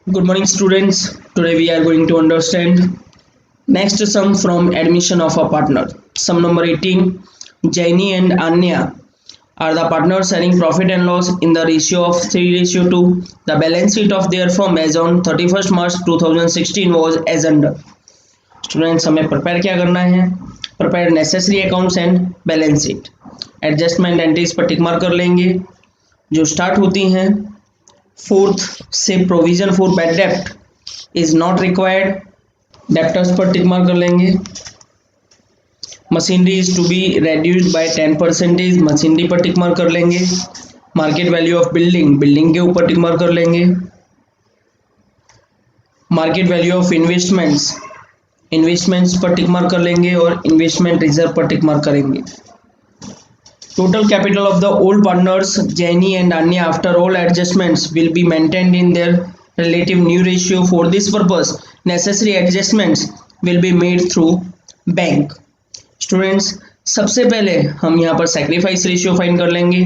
Good morning, students. Today we are going to understand next sum from admission of a partner. Sum number 18. Jaini and Anya are the partners sharing profit and loss in the ratio of 3:2. The balance sheet of their firm as on 31st March 2016 was as under. Students, हमें prepare क्या करना है? Prepare necessary accounts and balance sheet. Adjustment entries पर tick mark कर लेंगे जो start होती हैं फोर्थ से प्रोविजन फॉर बैड डेप्ट इज नॉट रिक्वायर्ड डेप्टर्स पर टिक मार्क कर लेंगे। Machinery is to be reduced by 10%, machinery पर टिक मार्क कर लेंगे। Market value of building, building के ऊपर टिक मार्क कर लेंगे। Market value of investments, investments पर टिक मार्क कर लेंगे और इन्वेस्टमेंट रिजर्व पर टिक मार्क करेंगे। Total capital of the old partners Jaini and Anya after all adjustments will be maintained in their relative new ratio. For this purpose, necessary adjustments will be made through bank. Students, सबसे पहले हम यहाँ पर sacrifice ratio find कर लेंगे।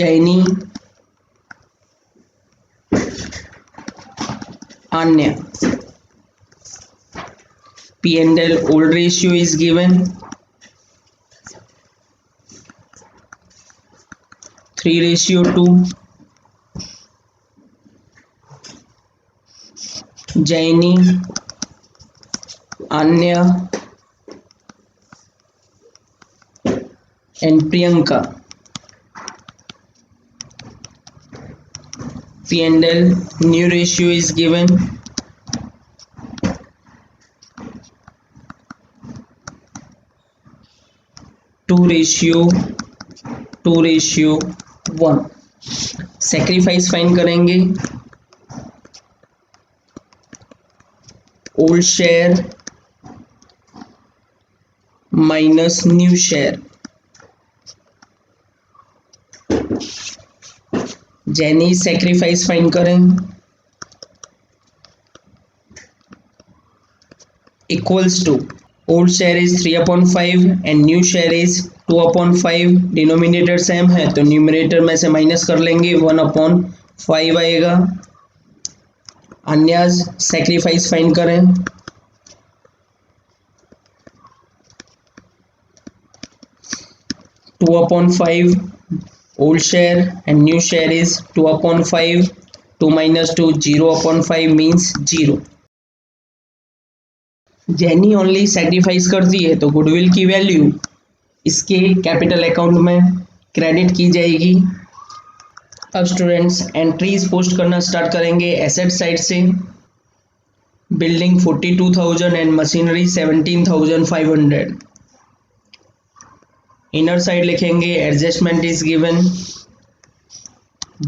Jaini, Anya, P&L old ratio is given 3:2. Jaini, Anya and Priyanka, P&L new ratio is given 2:1. Sacrifice find करेंगे। Old share minus new share. Jenny sacrifice find करें equals to old share is 3/5 and new share is 2/5। Denominator same है तो numerator में से minus कर लेंगे 1/5 आएगा। अन्याज sacrifice find करें 2/5 old share and new share is 2/5. 2 minus 2 0/5 means 0. जैनी only sacrifice करती है तो गुडविल की वैल्यू इसके कैपिटल अकाउंट में क्रेडिट की जाएगी। अब स्टूडेंट्स एंट्रीज पोस्ट करना स्टार्ट करेंगे एसेट साइड से। Building 42,000 and machinery 17,500। Inner side लिखेंगे adjustment is given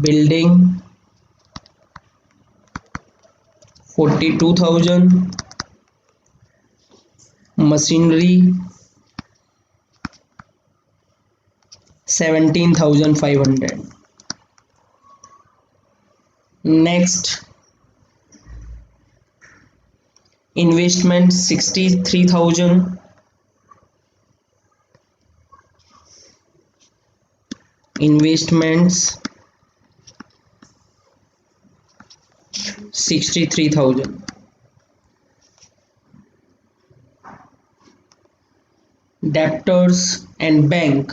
building 42,000, machinery 17,500। Next investment 63,000, investments 63,000। Debtors and bank,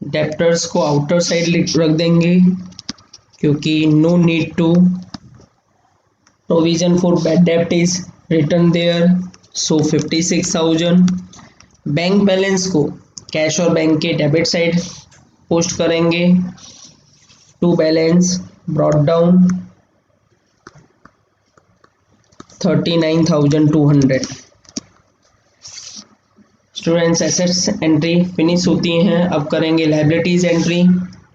debtors को आउटर साइड रख देंगे क्योंकि no need to provision for bad डेप्ट is written there, so 56,000। Bank balance को cash और bank के debit side post करेंगे। To balance brought down 39,200। Students assets entry finish होती हैं। अब करेंगे लायबिलिटीज एंट्री।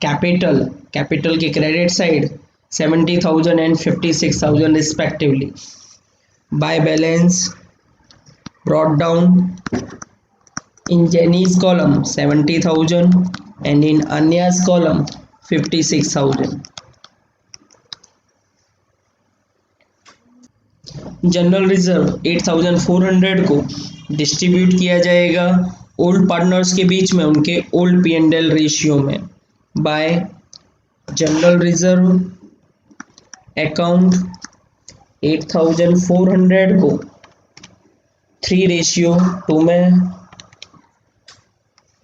कैपिटल, कैपिटल के credit side 70,000 and 56,000 respectively. By balance brought down in Jenny's column 70,000 and in Anya's column 56,000। General reserve 8,400 को distribute किया जाएगा old partners के बीच में उनके ओल्ड P&L रेशियो में बाय जनरल रिजर्व अकाउंट 8400 को 3:2 में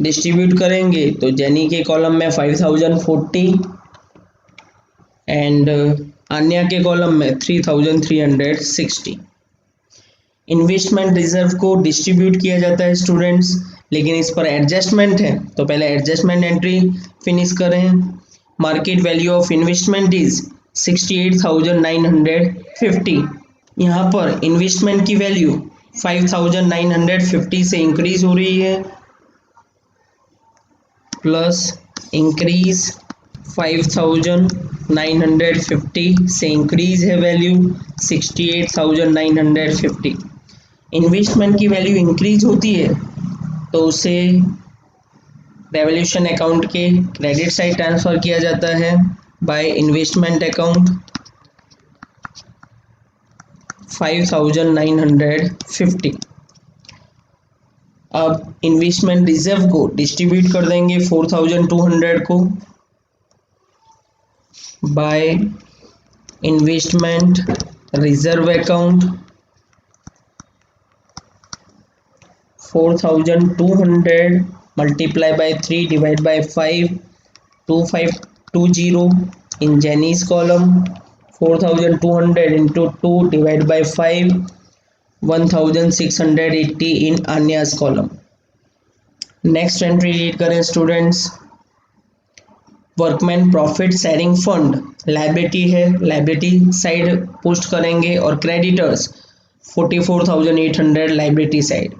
डिस्ट्रीब्यूट करेंगे तो जेनी के कॉलम में 5040 एंड अन्या के कॉलम में 3360। इन्वेस्टमेंट रिजर्व को डिस्ट्रीब्यूट किया जाता है स्टूडेंट्स, लेकिन इस पर एडजस्टमेंट है, तो पहले एडजस्टमेंट एंट्री फिनिश करें। Market value of investment is 68,950। यहाँ पर इन्वेस्टमेंट की वैल्यू 5,950 से इंक्रीज हो रही है, प्लस इंक्रीज 5,950 से इंक्रीज है वैल्यू 68,950। इन्वेस्टमेंट की वैल्यू इंक्रीज होती है तो उसे रेवोल्यूशन अकाउंट के क्रेडिट साइड ट्रांसफ़र किया जाता है बाय इन्वेस्टमेंट अकाउंट 5,950। अब इन्वेस्टमेंट रिजर्व को डिस्ट्रीब्यूट कर देंगे 4,200 को by investment reserve account 4,200 multiply by 3 divide by 5 2520 in Jenny's column 4,200 into 2 divide by 5 1,680 in Anya's column। Next entry read करें students. Workmen profit sharing fund liability है, liability side post करेंगे और creditors 44,800 liability side.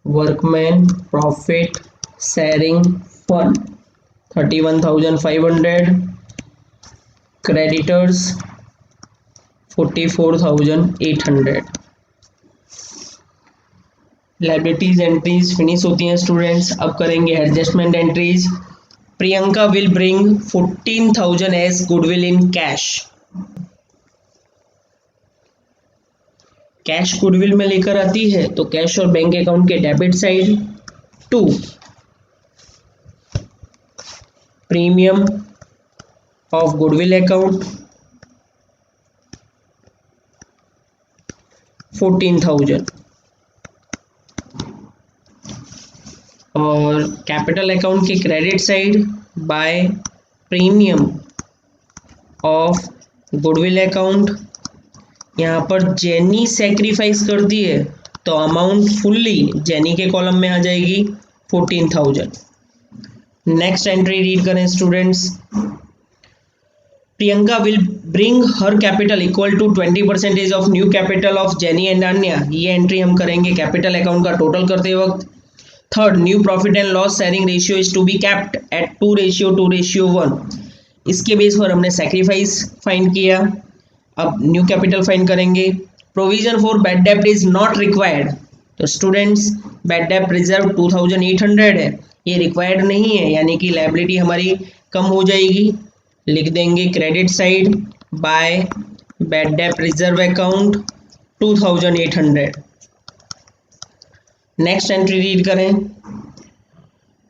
Workmen profit sharing fund 31,500, creditors 44,800। Liabilities entries finish होती हैं students. अब करेंगे adjustment entries. Priyanka will bring 14,000 as goodwill in cash. Cash goodwill में लेकर आती है तो कैश और बैंक अकाउंट के debit side to premium of goodwill account 14,000 और कैपिटल अकाउंट के credit side by premium of goodwill account. यहाँ पर जेनी सेक्रीफाइस कर दी है तो अमाउंट फुल्ली जेनी के कॉलम में आ जाएगी 14,000। नेक्स्ट एंट्री रीड करें students. Priyanka will bring her capital equal to 20% of new capital of Jenny and Anya. ये एंट्री हम करेंगे कैपिटल अकाउंट का टोटल करते वक्त। Third, new profit and loss sharing ratio is to be kept at 2:1। इसके base पर हमने sacrifice find किया। अब न्यू कैपिटल फाइंड करेंगे। प्रोविजन फॉर बैड डेब्ट इज नॉट रिक्वायर्ड, तो स्टूडेंट्स बैड डेब्ट रिजर्व 2,800 है, ये रिक्वायर्ड नहीं है, यानी कि लायबिलिटी हमारी कम हो जाएगी। लिख देंगे क्रेडिट साइड बाय बैड डेब्ट reserve account 2,800। Next entry read करें।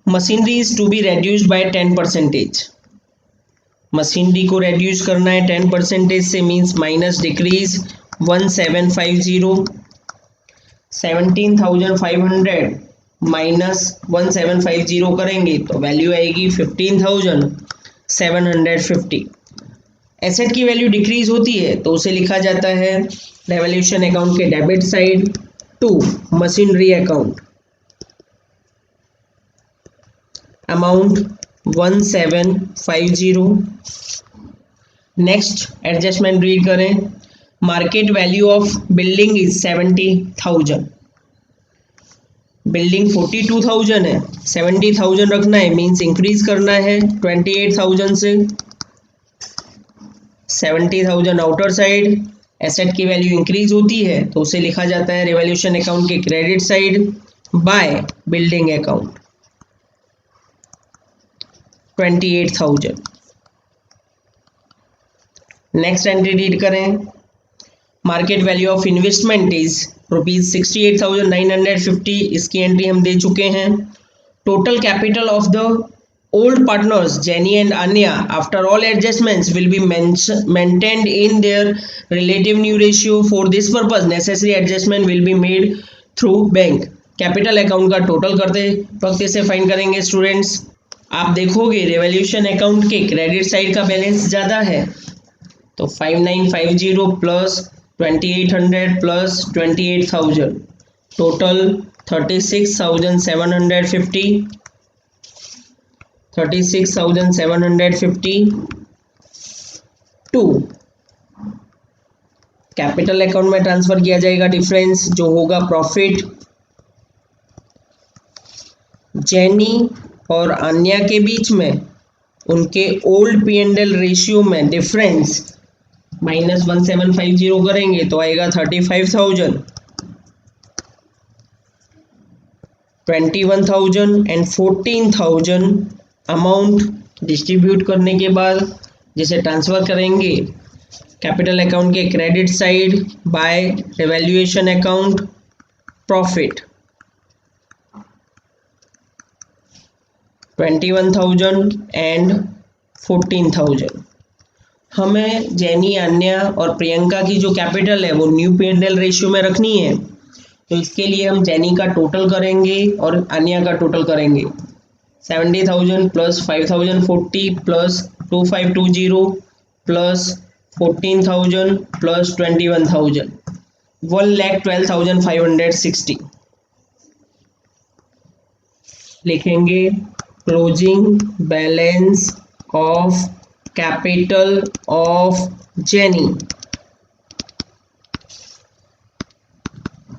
Machinery is to be reduced by 10%। Machinery को रेड्यूस करना है 10% से, मीन्स माइनस डिक्रीज 1750। 17,500 माइनस 1750 करेंगे तो वैल्यू आएगी 15,750। एसेट की वैल्यू डिक्रीज होती है तो उसे लिखा जाता है रेवोल्यूशन अकाउंट के debit side to machinery account. Amount 1750। Next adjustment read करें। Market value of building is 70,000। Building 42,000 है, 70,000 रखना है, मीन्स इंक्रीज करना है 28,000 से। 70,000 आउटर साइड। एसेट की वैल्यू इंक्रीज होती है तो उसे लिखा जाता है रिवॉल्यूशन अकाउंट के credit side by building account 28,000। Next entry read करें। Market value of investment is ₹68,950, इसकी एंट्री हम दे चुके हैं। Total capital of the old partners Jenny and Anya after all adjustments will be maintained in their relative new ratio. For this purpose necessary adjustment will be made through bank. Capital account का total करते वक्त इसे find करेंगे students. आप देखोगे revaluation account के credit side का balance ज़्यादा है, तो 5950 plus 2800 plus 28,000 total 36,750 to capital account में ट्रांसफर किया जाएगा। डिफरेंस जो होगा प्रॉफिट। जेनी और अन्या के बीच में उनके ओल्ड P&L रेशियो में डिफरेंस -1750 करेंगे तो आएगा 35,000, 21,000 एंड 14,000 अमाउंट डिस्ट्रीब्यूट करने के बाद जिसे ट्रांसफ़र करेंगे कैपिटल अकाउंट के credit side bye revaluation account profit. 21,000 and 14,000। हमें जेनी, अन्या और प्रियंका की जो कैपिटल है वो न्यू P&L रेशियो में रखनी है, तो इसके लिए हम जेनी का टोटल करेंगे और अन्या का टोटल करेंगे। 70,000 प्लस 5,040 प्लस 2520 प्लस 14,000 प्लस 21,000 1,12,560 लिखेंगे। Closing balance of capital of Jenny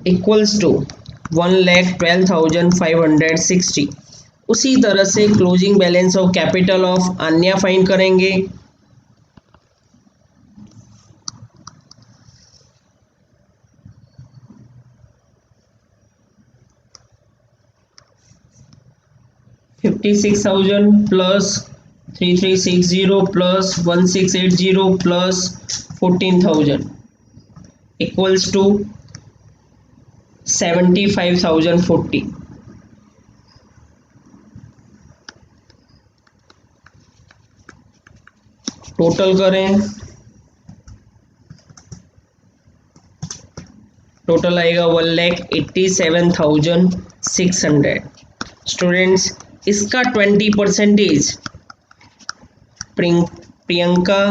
equals to 1,12,560। उसी तरह से closing balance of capital of Anya find करेंगे। $56,000 plus 3,360 plus 1,680 plus 14,000 equals to 75,040। Total करें, टोटल आएगा 1,87,600। स्टूडेंट्स इसका 20% प्रियंका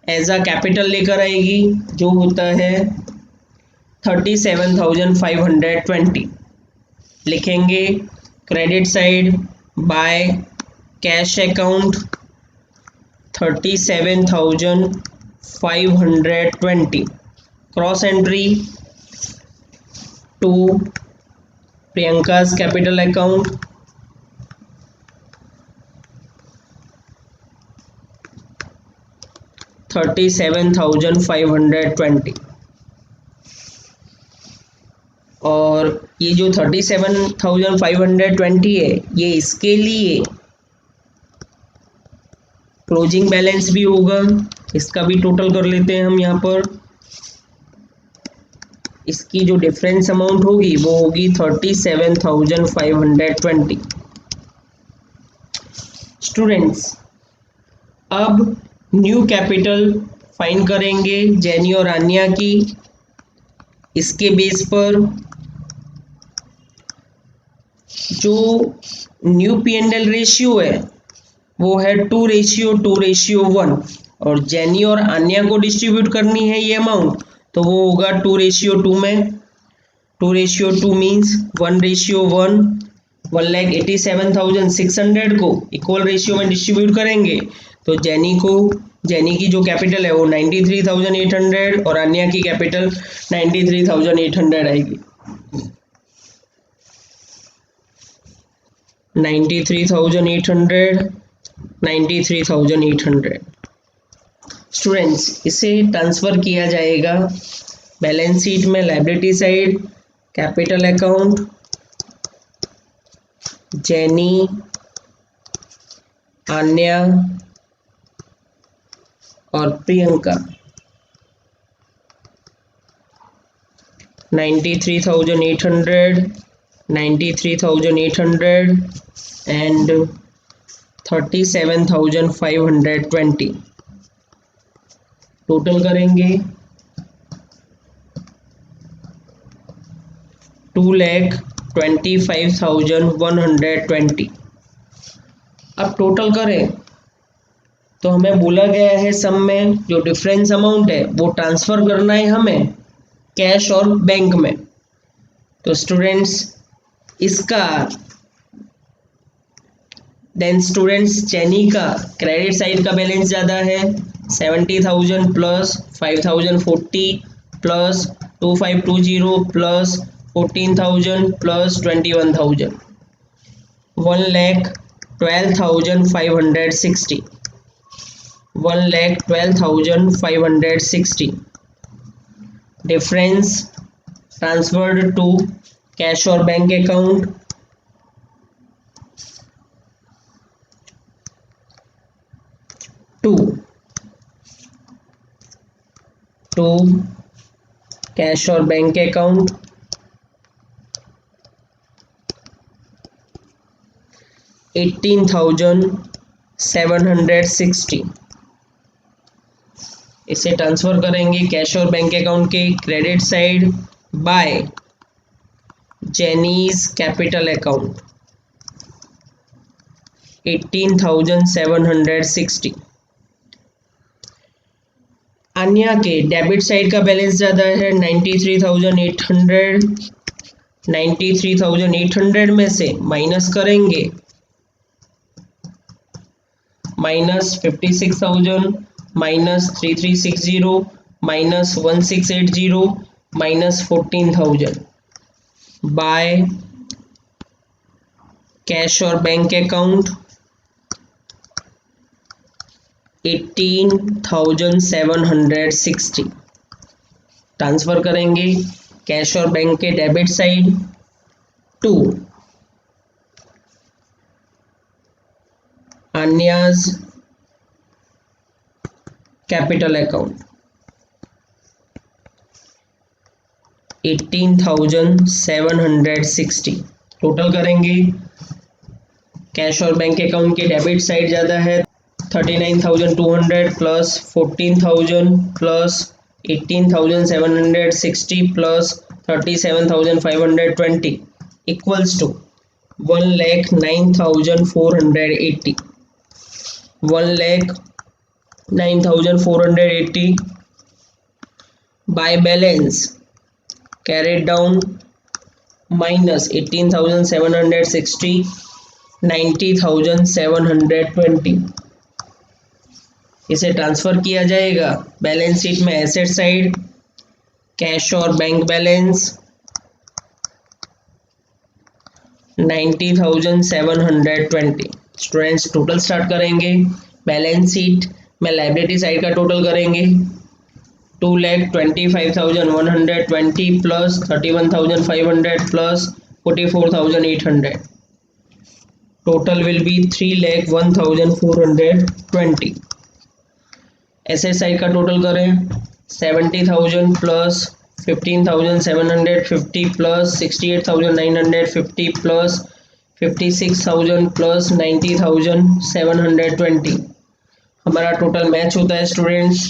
एज अ कैपिटल लेकर आएगी जो होता है 37,520। लिखेंगे credit side by cash account 37,520 cross entry to प्रियंका's कैपिटल अकाउंट 37,520। और ये जो 37,520 है ये इसके लिए क्लोजिंग बैलेंस भी होगा, इसका भी टोटल कर लेते हैं हम यहाँ पर। इसकी जो डिफरेंस अमाउंट होगी वो होगी 37,520। स्टूडेंट्स अब न्यू कैपिटल फाइंड करेंगे जेनी और अन्या की। इसके बेस पर जो न्यू P&L रेशियो है वो है 2:1 और जेनी और अन्या को डिस्ट्रीब्यूट करनी है ये अमाउंट, तो वो होगा 2:2 में। 2:2 मीन्स 1:1। 1,87,600 को इक्वल रेशियो में डिस्ट्रीब्यूट करेंगे तो जेनी की जो कैपिटल है वो 93,800 और अन्या की कैपिटल 93,800 आएगी। 93,800 स्टूडेंट्स इसे ट्रांसफ़र किया जाएगा बैलेंस शीट में liability side capital account Jenny, Anya और प्रियंका 93,800, 93,800 and 37,520. टोटल करेंगे 2,25,120. अब टोटल करें तो हमें बोला गया है सम में जो डिफरेंस अमाउंट है वो ट्रांसफ़र करना है हमें कैश और बैंक में. तो स्टूडेंट्स इसका जेनी का क्रेडिट साइड का बैलेंस ज़्यादा है 70,000 plus 5,040 plus 2520 plus 14,000 plus 21,000 1,12,560 1,12,560. Difference transferred to cash और बैंक अकाउंट टू कैश और बैंक अकाउंट 18,760. इसे ट्रांसफर करेंगे कैश और बैंक अकाउंट के credit side by Jenny's capital account 18,760. अन्य के डेबिट साइड का बैलेंस ज़्यादा है 93,800. 93,800 में से माइनस करेंगे minus 56,000 minus 3360 minus 1680 minus 14,000 by cash और बैंक अकाउंट 18,760. ट्रांसफर करेंगे कैश और बैंक के debit side to Anya's capital account 18,760. Total करेंगे कैश और बैंक अकाउंट के डेबिट साइड ज़्यादा है 39,200 plus 14,000 plus 18,760 plus 37,520 equals to 1,09,480. 1,09,480 by balance carried down minus 18,760 90,720. इसे ट्रांसफ़र किया जाएगा बैलेंस शीट में एसेट साइड कैश और bank balance 90,720. Students total start करेंगे बैलेंस शीट में लाइबिलिटी साइड का टोटल करेंगे 2,25,120 plus 31,500 plus 44,800. Total will be 3,01,420. Asset side का टोटल करें 70,000 प्लस 15,750 प्लस 68,950 प्लस 56,000 प्लस 90,720. हमारा टोटल मैच होता है स्टूडेंट्स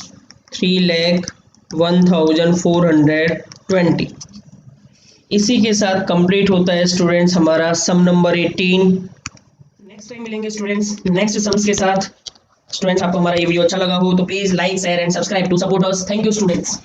3,01,420. इसी के साथ कंप्लीट होता है स्टूडेंट्स हमारा सम नंबर 18. नेक्स्ट टाइम मिलेंगे स्टूडेंट्स नेक्स्ट सम्स के साथ. स्टूडेंट्स आपको हमारा ये वीडियो अच्छा लगा हो तो please like share and subscribe to support us. Thank you students.